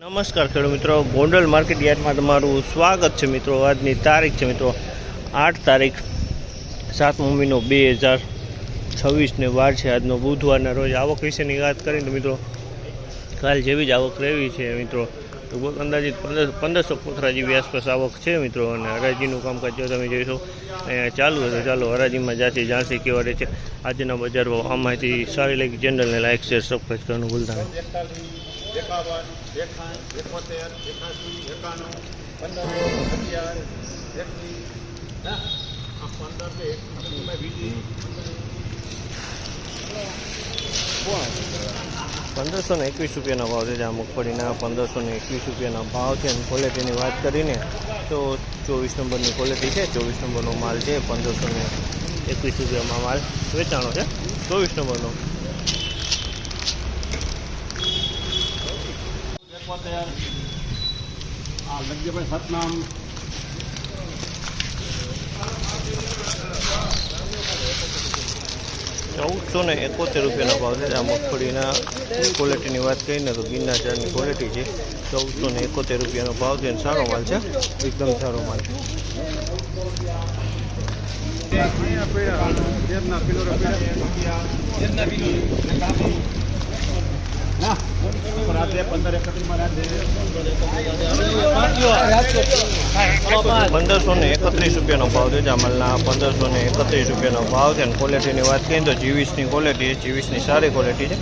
નમસ્કાર ખેડૂત મિત્રો, ગોંડલ માર્કેટ યાર્ડમાં તમારું સ્વાગત છે મિત્રો। આજની તારીખ છે મિત્રો 8 તારીખ 7મો મહિનો 2026ને વાર છે આજનો બુધવારના રોજ। આવક વિશેની વાત કરીએ તો મિત્રો કાલ જેવી જ આવક રહેવી છે મિત્રો। લગભગ અંદાજિત 1500 કોથરા જેવી આસપાસ આવક છે મિત્રો। અને હરાજીનું કામકાજ જો તમે જોઈશો અહીંયા ચાલુ છે, તો ચાલો હરાજીમાં જાણશી કેવા રહે છે આજના બજાર ભાવ। આ માહિતી સારી લાગી ચેનલને લાઇક શેર સબસ્ક્રાઈબ કરવાનું ભૂલતા નહીં। 1521 રૂપિયાનો ભાવ છે। આ મગફળીના 1521 રૂપિયાના ભાવ છે। અને ક્વોલિટીની વાત કરીને તો 24 નંબરની ક્વોલિટી છે। 24 નંબરનો માલ છે। 1521 રૂપિયામાં માલ વેચાણો છે 24 નંબરનો। સતનામ 1471 રૂપિયાનો ભાવ છે। આ મગફળીના ક્વોલિટીની વાત કરીને તો ગિરનાર ચારની ક્વોલિટી છે। 1471 રૂપિયાનો ભાવ છે। સારો માલ છે, એકદમ સારો માલ છે। ₹1531 રૂપિયાનો ભાવ છે। જામલના 1531 રૂપિયાનો ભાવ છે। અને ક્વોલિટીની વાત કરીએ તો G20ની ક્વોલિટી છે। G20ની સારી ક્વોલિટી છે।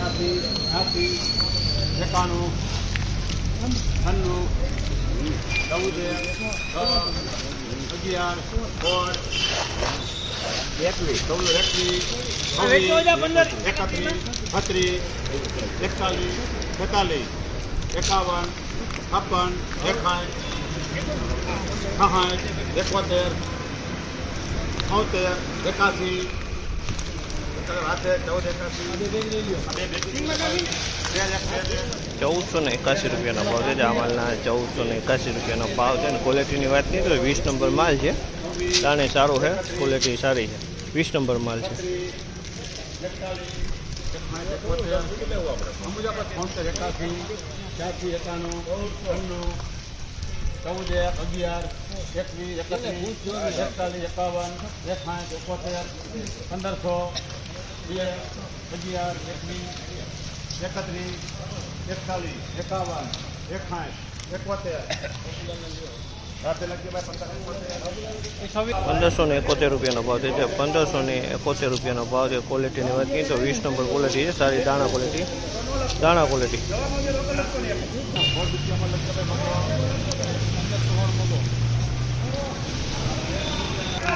1481 રૂપિયાનો ભાવ છે। જામલના 1481 રૂપિયાનો ભાવ છે। અને ક્વોલિટીની વાત કરીએ તો 20 નંબર માલ છે। દાણે સારો છે, ક્વોલિટી સારી છે, 20 નંબર માલ છે। ₹1571 રૂપિયાનો ભાવ છે। 1571 રૂપિયાનો ભાવ છે। ક્વોલિટીની વાત કરીએ તો 20 નંબર ક્વોલિટી છે, સારી દાણા ક્વોલિટી।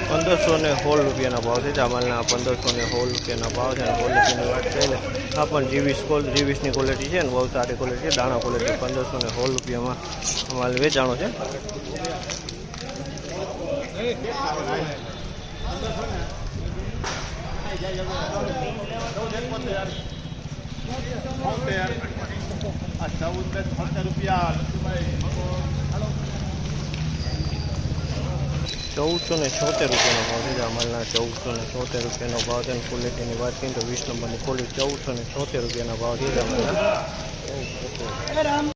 1516 રૂપિયાના ભાવ છે। જામલના 1516 રૂપિયાના ભાવ છે। અને ક્વોલિટીની વાત કરીએ આ પણ G20ની ક્વોલિટી છે અને બહુ સારી ક્વોલિટી છે, દાણા ક્વોલિટી। 1516 રૂપિયામાં માલ વેચાણો છે। ₹1476 રૂપિયાનો ભાવ છે। જામલના 1476 રૂપિયાનો ભાવ છે। અને ક્વોલિટીની વાત કરીએ તો 20 નંબરની ક્વોલિટી 1476 રૂપિયાના ભાવ છે જામલના।